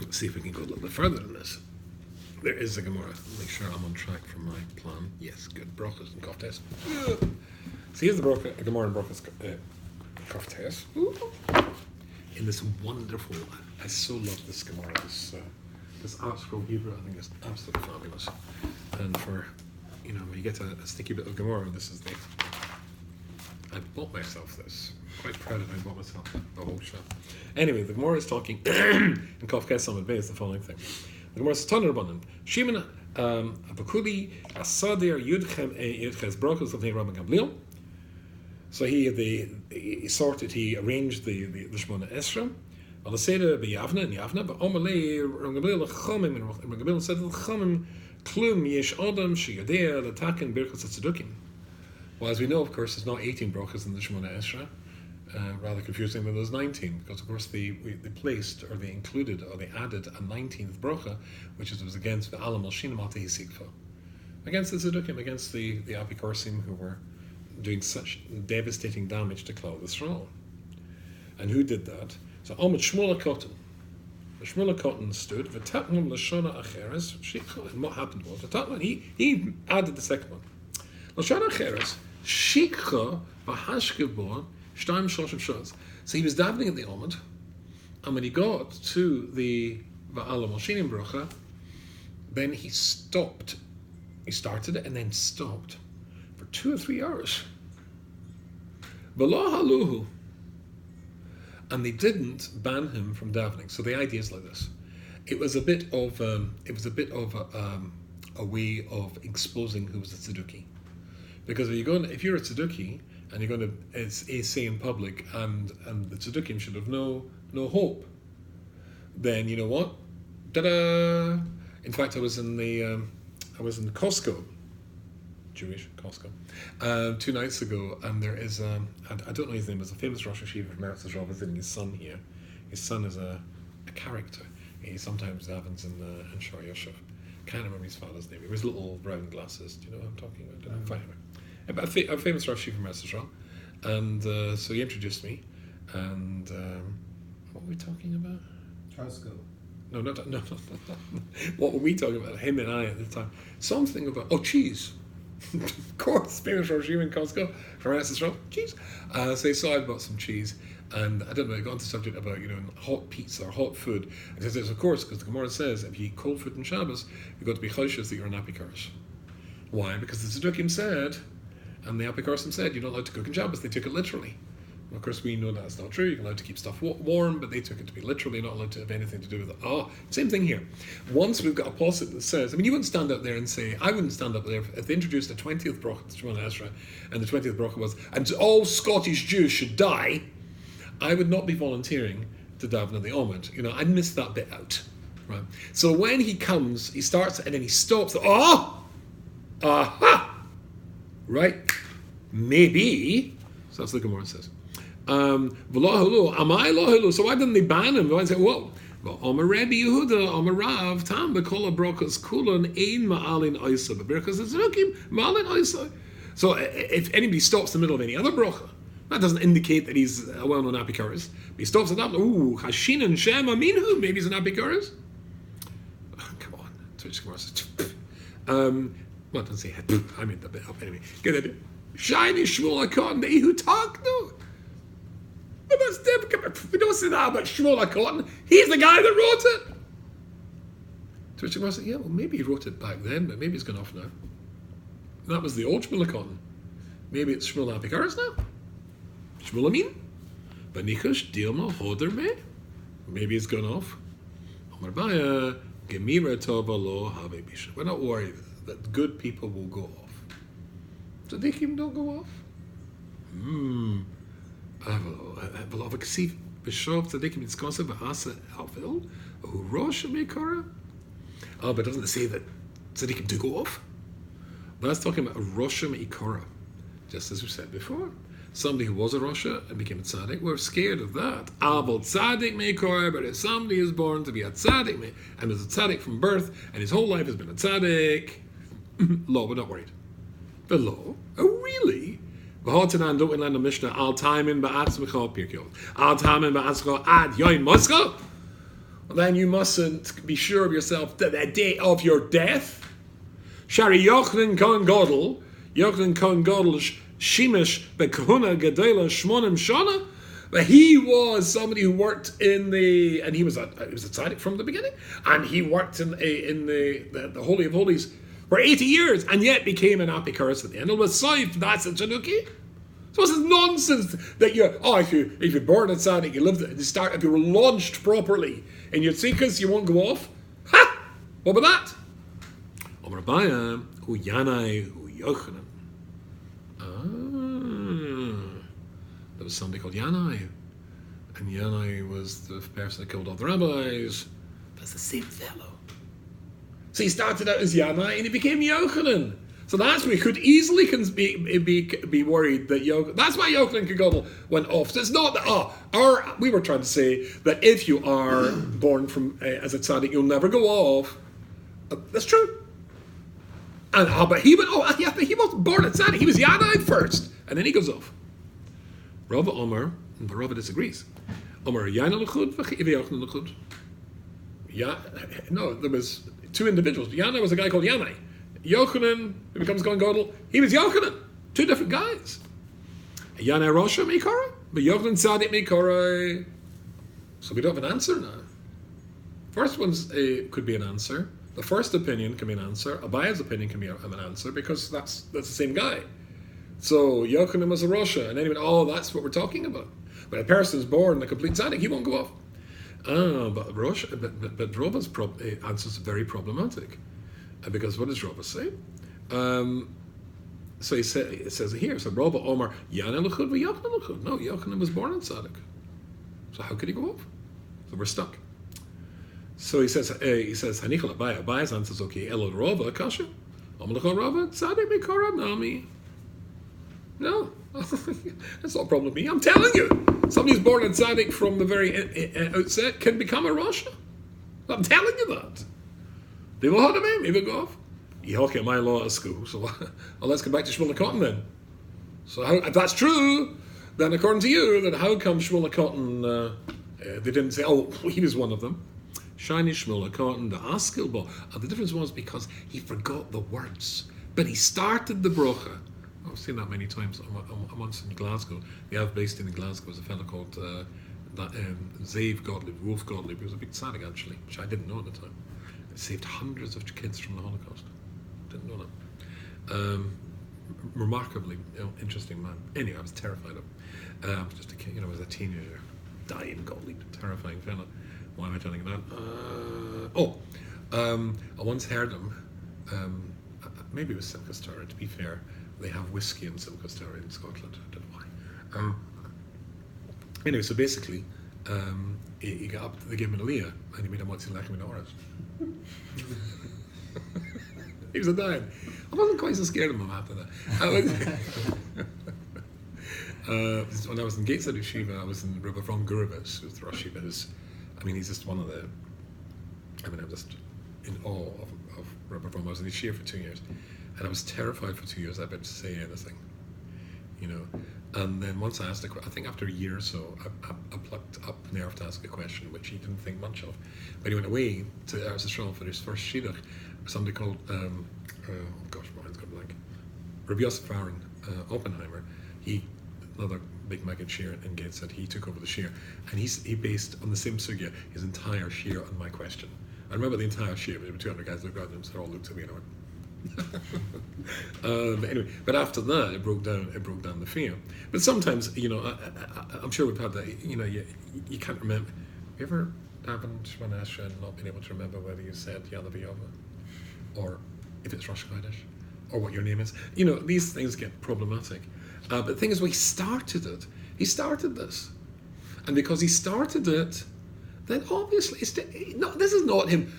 Let's see if we can go a little bit further than this. There is a Gemara. Make sure I'm on track for my plan. Yes, good. Brachas and Koftes. So here's the Gemara and Brachas. Koftes. In this wonderful, I so love this Gemara, this Art Scroll Hebrew. I think it's absolutely fabulous. And for, when you get a sticky bit of Gemara, this is I bought myself this. I'm quite proud of it. I bought myself the whole shop. Anyway, the Gemara is talking in Koftes Samad Bey is the following thing. The Gemara says, Tanur Banan, Shimon Abakuli Asadir Yudches Brachos of Rabban Gamliel. So he arranged the Shemona Esra. On the Seder b'Yavna and Yavna, but Omalei Rangabil Chomim and Rangabil said the Chomim Klum Yesh Adam Sheyadeh Latakin Birchas Tzaddukim. Well, as we know, of course, there's not 18 brachas in the Shemona Esra. Rather confusing than there's 19, because of course they included or they added a 19th bracha, which was against the Alam Shinam Al Tehisikfa, against the Tzaddukim, against the Apikorsim who were doing such devastating damage to Klal Yisrael. And who did that? So Amud Shmuel HaKotten. Shmuel HaKotten stood, V'tatnum Lashona Acheres, and what happened was, he added the second one. Lashona Acheres, Shikha V'hashkevbo, Shtaim Shloshim Shos. So he was davening at the Amud, and when he got to the Va'alam Al-Shinim Bracha, then he stopped. He started it and then stopped for 2 or 3 hours. V'lo haluhu. And they didn't ban him from davening. So the idea is like this: it was a bit of a way of exposing who was a tzadduki, because if you're a tzadduki and you're going to say in public, and the tzaddukim should have no hope, then you know what? Ta-da! In fact, I was in Costco, Jewish Costco, 2 nights ago, and there is I don't know his name, but it's a famous Rosh Hashiva from Eretz Yisrael visiting his son here. His son is a character. He sometimes davens in Shor Yoshev. Can't remember his father's name. He wears little brown glasses. Do you know what I'm talking about? Anyway, a famous Rosh Hashiva from Eretz Yisrael, and so he introduced me, and what were we talking about? Costco. No. What were we talking about? Him and I at the time. Something about cheese. Of course, famous Rosh Hashiva in Costco from Eretz Yisrael, cheese. So he saw I'd bought some cheese, and I don't know, I got onto the subject about hot pizza or hot food. And he says, of course, because the Gemara says if you eat cold food in Shabbos, you've got to be choshes that you're an apikars. Why? Because the Tzaddukim said, and the apikarsim said, you're not allowed to cook in Shabbos. They took it literally. Of course, we know that's not true. You're allowed to keep stuff warm, but they took it to be literally not allowed to have anything to do with it. Same thing here. Once we've got a posset that says, you wouldn't stand up there and say, I wouldn't stand up there if they introduced the 20th bracha to Shemona Esra, and the 20th bracha was, and all Scottish Jews should die, I would not be volunteering to daven in the Omid. I missed that bit out. Right. So when he comes, he starts and then he stops. Oh! Aha! Right? Maybe. So that's the Gemara says. So why didn't they ban him? Why did they say, whoa? Omer Rebbe Yehuda, Omer Rav, Tam Bekola Brokas Kulon Ein Ma'alin Oisa, Beberkas Zrukim Ma'alin Oisa. So if anybody stops in the middle of any other bracha, that doesn't indicate that he's a well-known Apikoros. He stops at that. Ooh, Hashin and Shem Aminu. Maybe he's an Apikoros. Oh, come on, Twitch Gemara says. Well, don't say I mean the bit up anyway. Get it? Shiny Shmuel Cotton, they who talk no. But that's difficult. We don't say that about Shmuel Cotton. He's the guy that wrote it. Twitch Gemara said, yeah, well, maybe he wrote it back then, but maybe he's gone off now. That was the old Shmuel Cotton. Maybe it's Shmuel Apikoros now. Shmuel Amin. Banikush Dilma Hoder Me. Maybe it's gone off. Omar Baya Gemira Tova Lo Have Bisha. We're not worried that good people will go off. Tzadikim don't go off. Belov Ksiv Bishov Tzadikim Itzkosa Bahasa Alfil Who Rosh Mekara. Oh, but doesn't it say that Tzadikim do go off? But that's talking about a Rosham Ikara, just as we said before. Somebody who was a Rosha and became a tzaddik, we're scared of that. Abel tzaddik meikor, but if somebody is born to be a tzaddik and is a tzaddik from birth, and his whole life has been a tzaddik, law, we're not worried. The law? Oh, really? V'hotanan don't in the Mishnah al taimin ba'atzmecha pirkiyot al taimin ba'atzmecha ad yoin moska. Then you mustn't be sure of yourself that the day of your death. Shari Yochanan Kohen Gadol, Shimish Bekahuna Gedela Shmonim Shana. But he was somebody who worked and he was a tzaddik from the beginning, and he worked in the Holy of Holies for 80 years, and yet became an Apikoros at the end. It was Saif, that's a Chanuki. So this is nonsense that if you're born a tzaddik, you lived if you were launched properly in your tzidkus, you won't go off. Ha! What about that? Omer Abaya, Hu Yanai, Hu Yochanan. There was somebody called Yanai, and Yanai was the person that killed all the rabbis. That's the same fellow. So he started out as Yanai, and he became Yochanan. So that's where he could easily be worried that Yochanan. That's why Yochanan Kagodl went off. So it's not that. We were trying to say that if you are born from as a tzaddik, you'll never go off. That's true. But he wasn't born a tzaddik. He was Yanai first, and then he goes off. Rava Omer, but Rava disagrees. Omer Yana L'chud, Yochanan L'chud. No, there was two individuals. Yana was a guy called Yanai. Yochanan, who becomes Kohen Gadol, he was Yochanan. Two different guys. Yanai Rosha Meikara, but Yochanan Tzaddik Meikara. So we don't have an answer now. First one's could be an answer. The first opinion can be an answer. Abaya's opinion can be an answer because that's the same guy. So Yochanan was a Rosha, and then he went, that's what we're talking about. But a person's born a complete tzaddik, he won't go off. But Rava's answer is very problematic. Because what does Rava say? So it says here, so Rava Omar, Yana L'chud v'Yochanan L'chud. No, Yochanan was born in tzaddik. So how could he go off? So we're stuck. So he says, Hanichal Abaya. Abaya's answer is okay. Elod Rava Kasha. Omar L'chud Rava tzaddik mikara nami. No, that's not a problem with me. I'm telling you, somebody who's born in tzaddik from the very outset can become a Rasha. I'm telling you that. They will have him, maybe go off. You hockey my law at school, so let's go back to Shmuel Cotton then. So if that's true, then according to you, then how come Shmuel Cotton, they didn't say, he was one of them. Shiny Shmuel Cotton, the Askilbo. And the difference was because he forgot the words. But he started the brocha. I've seen that many times. I'm once in Glasgow. The have based in Glasgow was a fellow called Zeev Gottlieb, Wolf Gottlieb. He was a big tzaddik actually, which I didn't know at the time. He saved hundreds of kids from the Holocaust. Didn't know that. Remarkably interesting man. Anyway, I was terrified of him. I was just a kid, as a teenager. Dying Gottlieb, terrifying fellow. Why am I telling you that? I once heard him. Maybe it was Silkastara, to be fair. They have whiskey in Silkastara in Scotland. I don't know why. Anyway, so basically, he got up to the gave him a Leah, and he made a Motzi Lachim Orange. He was a dying. I wasn't quite so scared of him after that. When I was in Gateshead Yeshiva, I was in Rabbi Ron Gurevitz, who's the Rosh Yeshiva. I mean, he's just one of the. I mean, I'm just in awe of Rabbi Ron. I was in Yeshiva for 2 years, and I was terrified for 2 years about to say anything, you know. And then once I asked I think after a year or so, I plucked up nerve to ask a question which he didn't think much of. But he went away to Eretz Yisrael for his first shidduch. Somebody called, oh gosh, my mind's gone blank. Rabbi Yosef Aaron Oppenheimer. Another big Maggid Shir in Gateshead, he took over the Shir, and he based on the same sugya his entire Shir on my question. I remember the entire Shir, there were 200 guys looked around them, so they all looked at me and I went. But anyway, but after that it broke down the fear. But sometimes, you know, I'm sure we've had that, you know, you can't remember. Have you ever happened Shemana Esra and not been able to remember whether you said Yada V'Yava, or if it's Rosh Chodesh, or what your name is? You know, these things get problematic. But the thing is, he started it. He started this, and because he started it, then obviously this is not him.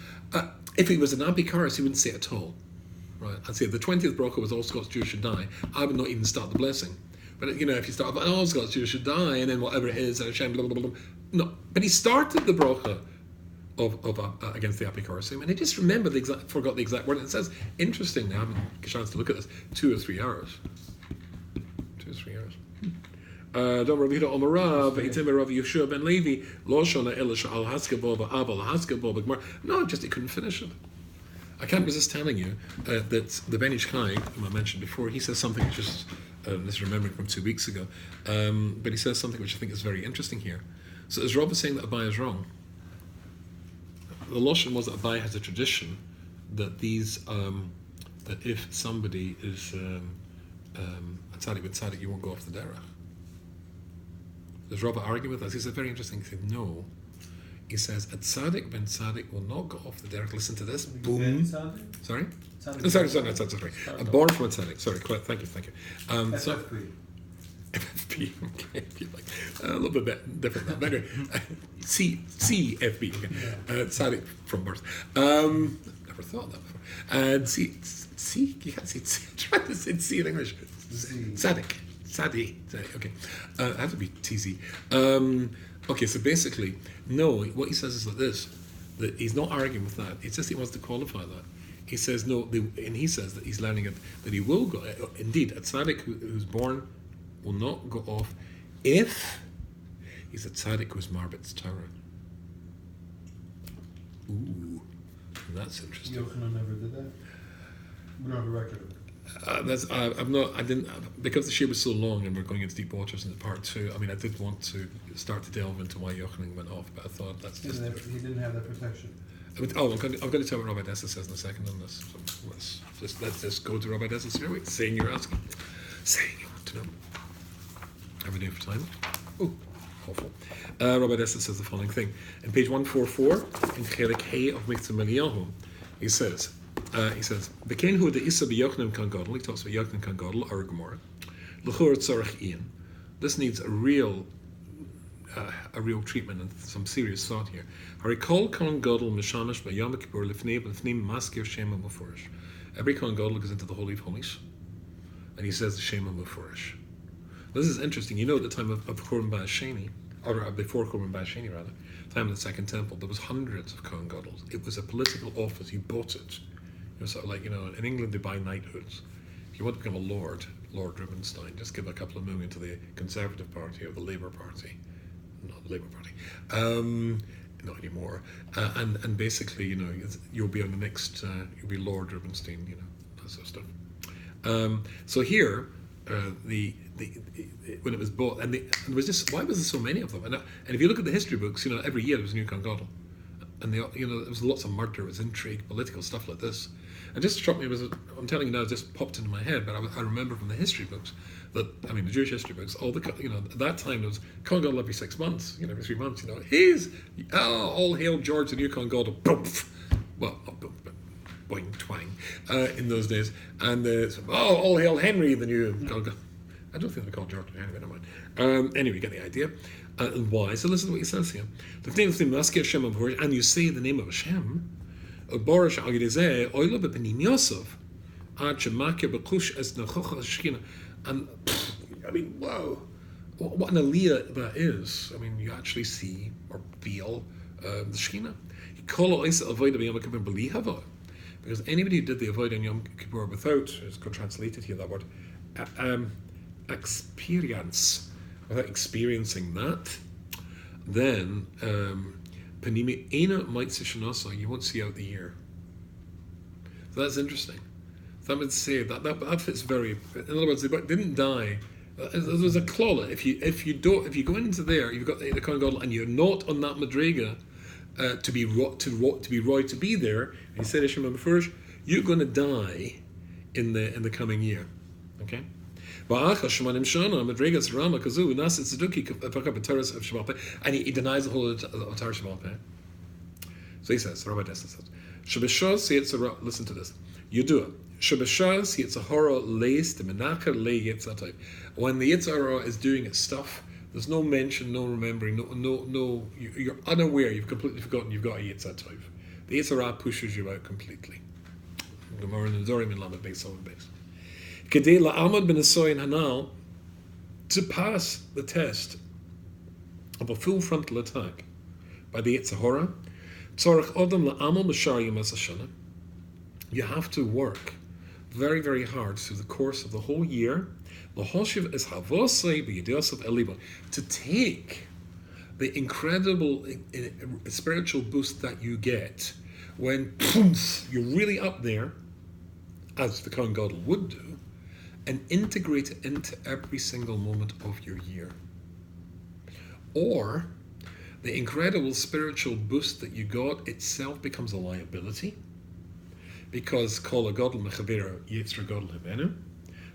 If he was an Abikaris, he wouldn't say it at all. Right, I'd say the 20th bracha was all Scots Jews should die. I would not even start the blessing. But you know, if you start all Scots Jews should die, and then whatever it is, Hashem, blah, blah, blah, blah. No, but he started the bracha of against the Apikorasim, and I just forgot the exact word. And it says, interestingly, I haven't had a chance to look at this, 2 or 3 hours. 2 or 3 hours. Don't Rav Yehuda Omarav, Itim Rav Yeshua ben Levi, Lo Shona Elisha al Haskabov, Abel Haskabov, Gmar. No, just he couldn't finish it. I can't resist telling you that the Ben Ish Chai, whom I mentioned before, he says something which is, this is remembering from 2 weeks ago, but he says something which I think is very interesting here. So as Rob is saying that Abai is wrong, the Lashon was that Abai has a tradition that these, that if somebody is a tzaddik ben tzaddik, you won't go off the derech. Does Rob argue with us? He said very interesting. He said no. He says a tzaddik ben tzaddik will not go off the derech. Listen to this. Boom. Sorry. Sorry. Born from a tzaddik. Sorry. Thank you. FFP. FFP. Okay. A little bit different. Better. CFP. Okay. Tzaddik from birth. Never thought that before. And C. You can't say C. Try to say C in English. Tzaddik. Okay. It has to be TZ. Okay, so basically, no, what he says is like this, that he's not arguing with that, it's just he wants to qualify that. He says no, and he says that he's learning it, that he will go, indeed, a tzaddik who's born will not go off if he's a tzaddik who's marbitz Torah. Ooh, that's interesting. Yochanan never did that? We don't have a record of it. I didn't, because the shir was so long and we're going into deep waters into part 2. I mean, I did want to start to delve into why Yochanan went off, but I thought that's just. He didn't have that protection. I'm going to tell what Rabbi Dessa says in a second on this. So let's just go to Rabbi Dessa's here. Saying you're asking, saying you want to know. How are we doing for time? Oh, awful. Rabbi Dessa says the following thing in page 144 in Chelik Hay of Miktzah Meliyahu. He says. Bekein hu the Issa b'Yochanan kan Gadol. He talks about Yochanan kan Gadol, or Gemara. L'chor tzarech Ian. This needs a real treatment and some serious thought here. Harikol kan Gadol mishamish b'Yom Kippur lifnei maskir shema mufurish. Every kan Gadol goes into the Holy of Holies, and he says the shema mufurish. This is interesting. You know, at the time of Churban Ba'asheni, or before Churban Ba'asheni rather, time of the Second Temple, there was hundreds of Kohen Gadol. It was a political office. You bought it. It was sort of like, you know, in England they buy knighthoods. If you want to become a Lord Rubinstein, just give a couple of million to the Conservative Party or the Labour Party. Not the Labour Party. Not anymore. And basically, you know, you'll be on the next, you'll be Lord Rubinstein, you know, that sort of stuff. So here, when it was bought, and there was just, why was there so many of them? And if you look at the history books, you know, every year there was a new Kohen Gadol. And there was lots of murder, there was intrigue, political stuff like this. And just struck me, I'm telling you now, it just popped into my head, but I remember from the history books that, I mean, the Jewish history books, at that time there was Kohen Gadol every 6 months, every 3 months, all hail George, the new Kohen Gadol, boom, well, not boom, but boing, twang, in those days. And all hail Henry, the new Kohen Gadol. I don't think they're called Jordan. Anyway, never mind. Anyway, you get the idea. And why? So listen to what he says here. The thing is, and you say the name of Hashem. And I mean, wow, what an aliyah that is. I mean, you actually see or feel the Shekhinah. Because anybody who did the avoid on Yom Kippur without, it's got translated here, that word, experience, without experiencing that, then Panimi Ena might you won't see out the year. So that's interesting. So that would say that fits very. In other words, they didn't die. There's a klala. If you go into there, you've got the Kohen Gadol, and you're not on that madrega to be there. And he said, first, you're going to die in the coming year. Okay. And he denies the whole of Torah Shabbat Peh. So he says, Rabbi Desta says, listen to this. You do it. When the Yetzer Hara is doing its stuff, there's no mention, no remembering, no. You're unaware. You've completely forgotten you've got a Yetzer Tov. The Yetzer Hara pushes you out completely. Gemara in Zorim in Lamed Beis Lamed Beis. Kedei la'amad b'nesoyin hanal, to pass the test of a full frontal attack by the Yetzer Hara, tzorach odam la'amal b'shar yom hashana. You have to work very, very hard through the course of the whole year. L'hoshiv es havosei b'yidiosav eliba, to take the incredible spiritual boost that you get when you're really up there, as the Kohen Gadol would do, and integrate it into every single moment of your year. Or the incredible spiritual boost that you got itself becomes a liability, because Kol HaGadol Mechavera Yetzer Gadol Hibenu,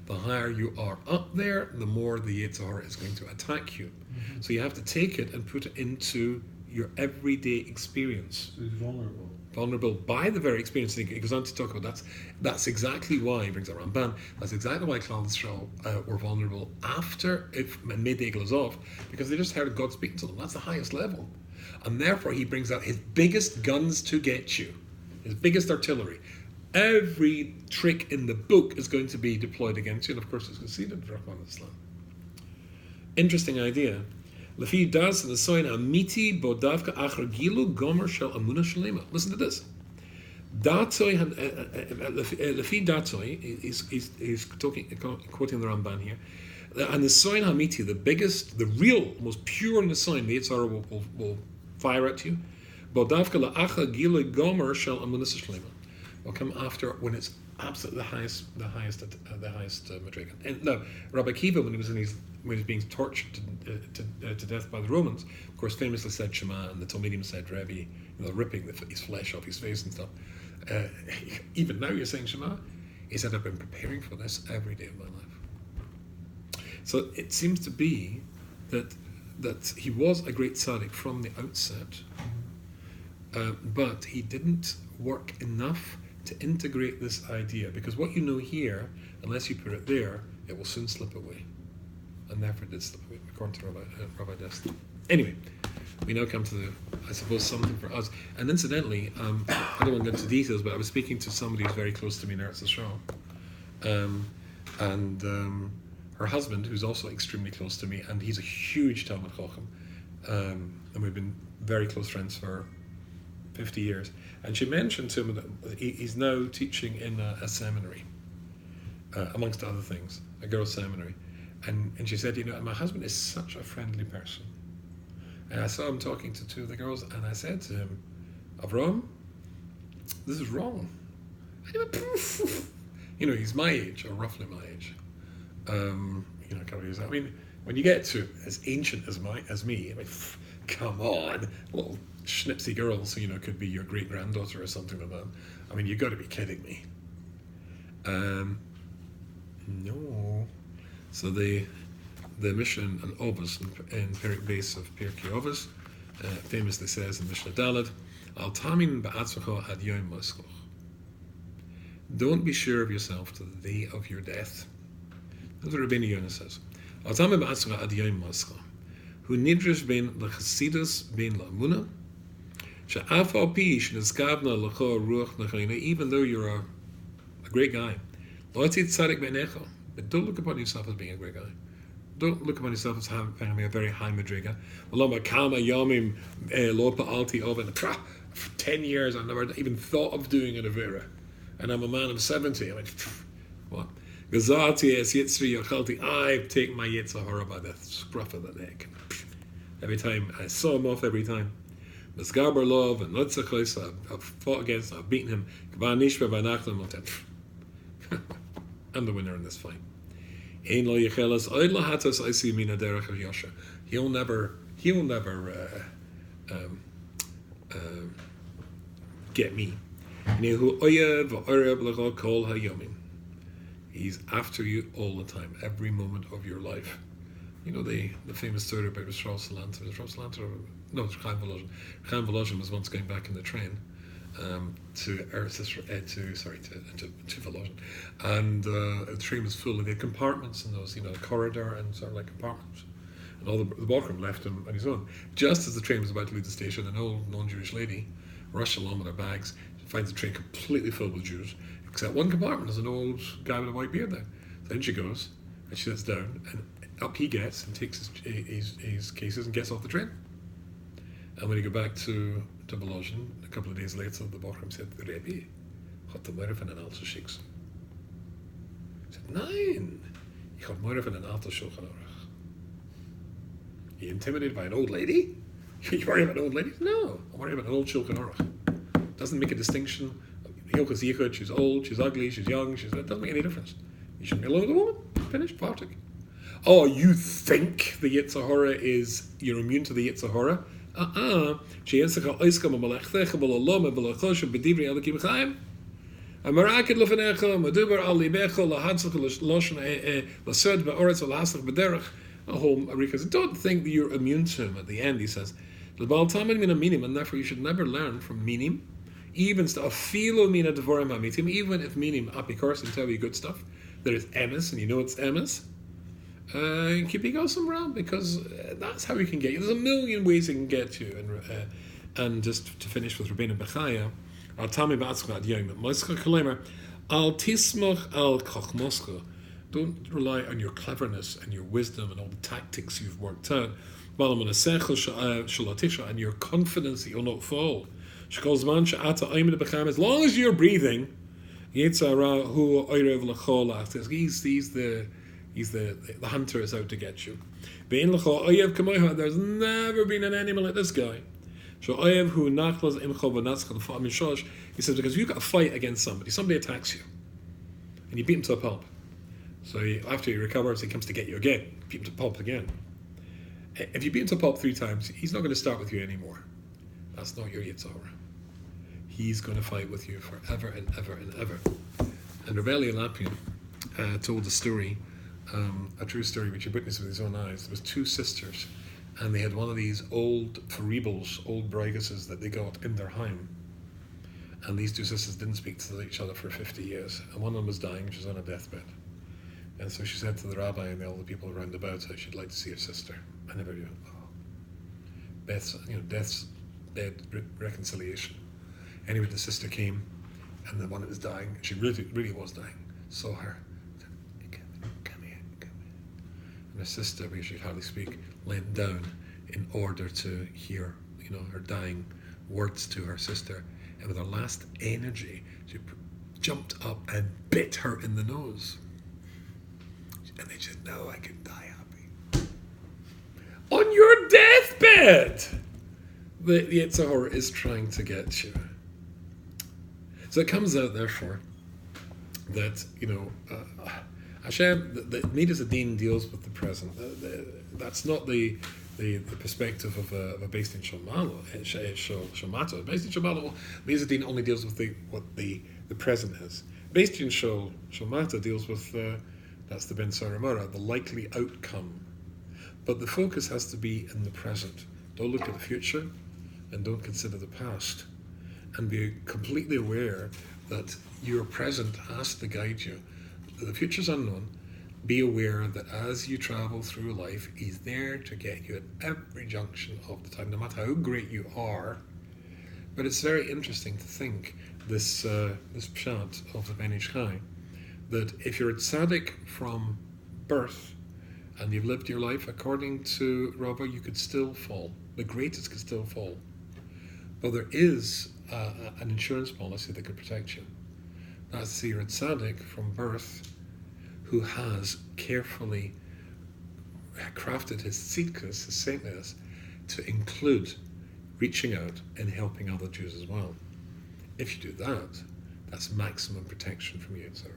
the higher you are up there, the more the Yetzer Hara is going to attack you. Mm-hmm. So you have to take it and put it into your everyday experience. So he's vulnerable. Vulnerable by the very experience. He goes on to talk about that's exactly why, he brings up Ramban, that's exactly why Klal Yisrael were vulnerable after Midday goes off, because they just heard God speaking to them. That's the highest level. And therefore he brings out his biggest guns to get you, his biggest artillery. Every trick in the book is going to be deployed against you, and of course it's conceded for Rahman Islam. Interesting idea. Lefi das the soin amiti bodavka achar gilu gomer shel amuna shalema. Listen to this. Datoi lefi datoi is talking, quoting the Ramban here. And the soin hamiti, the real, most pure Nesoin, the Yetzer Hara will fire at you. Bodavka la'achar gilu gomer shel amuna shalema. Will come after when it's absolutely the highest madrigal. And now, Rabbi Akiva, when he was being tortured to death by the Romans, of course, famously said Shema, and the Talmidim said Rebbe, ripping his flesh off his face and stuff. Even now, you're saying Shema. He said, I've been preparing for this every day of my life. So it seems to be that he was a great tzaddik from the outset, but he didn't work enough to integrate this idea, because what you know here, unless you put it there, it will soon slip away. And therefore it did slip away, according to Rabbi Desta. Anyway, we now come to something for us. And incidentally, I don't want to get into details, but I was speaking to somebody who's very close to me in Eretz Yisrael. And her husband, who's also extremely close to me, and he's a huge Talmud Chacham, and we've been very close friends for 50 years. And she mentioned to him that he's now teaching in a seminary, amongst other things, a girls' seminary. And she said, my husband is such a friendly person. And I saw him talking to two of the girls, and I said to him, Avram, this is wrong. And he went, he's my age, or roughly my age. A couple of years. I mean, when you get to as ancient as me, I mean, come on, little schnipsy girls who could be your great granddaughter or something like that. I mean, you got to be kidding me. No. So the mission and Ovos in Perik base of Pirkei Ovos famously says in Mishnah Daled, Al tamin ba'atzmacha ad yom moskoch. Don't be sure of yourself to the day of your death. That's what Rabbeinu Yonah says. Atam ba'asra ad yom mascha. Hu nidrish ben lechasidus ben la'amuna. She'af al pi shenizgavna lecho ruach nechayna. Even though you're a great guy, lo tzid tzadik beinecha. But don't look upon yourself as being a great guy. Don't look upon yourself as having a very high madriga. For 10 years I've never even thought of doing an avera. And I'm a man of 70. I went, what? I take my Yitzhahara by the scruff of the neck. Every time, I saw him off every time. Misgaber love and Nutzachos, I've fought against, I've beaten him. I'm the winner in this fight. He'll never get me. He's after you all the time, every moment of your life. You know the famous story about Rosh Salanter. No, it's Chaim Volozhin. Chaim Volozhin was once going back in the train to Volozhin, and the train was full, and they had compartments in those, a corridor and sort of like compartments. And all the Balkrim left him on his own. Just as the train was about to leave the station, an old non-Jewish lady rushed along with her bags, finds the train completely filled with Jews, except one compartment has an old guy with a white beard there. So then she goes, and she sits down, and up he gets, and takes his cases and gets off the train. And when he got back to Volozhin, a couple of days later, the Balkrim said, Rebbe, hat der Mörder von an alter Schicks? He said, Nein, ich hat Mörder von an alter Shulchan Aruch. You intimidated by an old lady? You worry about old ladies? No, I'm worried about an old Shulchan Aruch. Doesn't make a distinction. Hilchos Yichud, she's old, she's ugly, she's young, it doesn't make any difference. You shouldn't be alone with a woman. Finished, fartig. Oh, you think the Yitzhahara you're immune to the Yitzhahara? She'yensecha oiskam amalechthecha b'lalom b'lachoshem b'divrei alakim chayim. Amarakid lefenecha, madubar al libecha, lahadsach l'shon l'sod ba'oretz l'hasach b'derech. A whole Arika says, don't think that you're immune to him. At the end, he says, l'bal tamid min minim, and therefore you should never learn from minim, even afilo mina devorim hamitim, even if minim apikors and tell you good stuff. There is emes, and you know it's emes. Keep your gossip around, because that's how he can get you. There's a million ways he can get you. And just to finish with Rabbeinu Bechaya, al tami ba'atzcha ad yom moischa kalemer al tismach al chachmoscha. Don't rely on your cleverness and your wisdom and all the tactics you've worked out. And your confidence that you'll not fall. As long as you're breathing, he's the hunter is out to get you. There's never been an enemy like this guy. He says, because you've got to fight against somebody attacks you, and you beat him to a pulp. So after he recovers, he comes to get you again, beat him to pulp again. If you beat him to pulp 3 times, he's not going to start with you anymore. That's not your Yitzhahara. He's going to fight with you forever and ever and ever. And Rebbe Lapin told a story, a true story which he witnessed with his own eyes. There was 2 sisters, and they had one of these old Faribals, old Brigases that they got in their home. And these 2 sisters didn't speak to each other for 50 years. And one of them was dying, she was on a deathbed. And so she said to the rabbi and all the people around about her, she'd like to see her sister. I never do. Death's bed reconciliation. Anyway, the sister came, and the one that was dying, she really was dying, saw her, said, come here. And her sister, because she could hardly speak, leant down in order to hear, her dying words to her sister. And with her last energy, she jumped up and bit her in the nose. And they said, no, I can die happy. On your deathbed! The Yitzhahara is trying to get you. So it comes out, therefore, that, Hashem, the Midas Adin deals with the present. That's not the perspective of a based in Shomalo, Shomato. Based in Shomalo, Midas Adin only deals with what the present is. Based in Shomata deals with that's the Ben Saramara, the likely outcome. But the focus has to be in the present. Don't look at the future, and don't consider the past. And be completely aware that your present has to guide you. The future's unknown. be aware that as you travel through life, he's there to get you at every junction of the time, no matter how great you are. But it's very interesting to think this pshat of the Ben Ish Chai, that if you're a tzaddik from birth and you've lived your life according to Rabbah, you could still fall. The greatest could still fall. But there is an insurance policy that could protect you. That's the you're a tzaddik from birth who has carefully crafted his tzidkus, his saintness, to include reaching out and helping other Jews as well. If you do that, that's maximum protection from you, etc.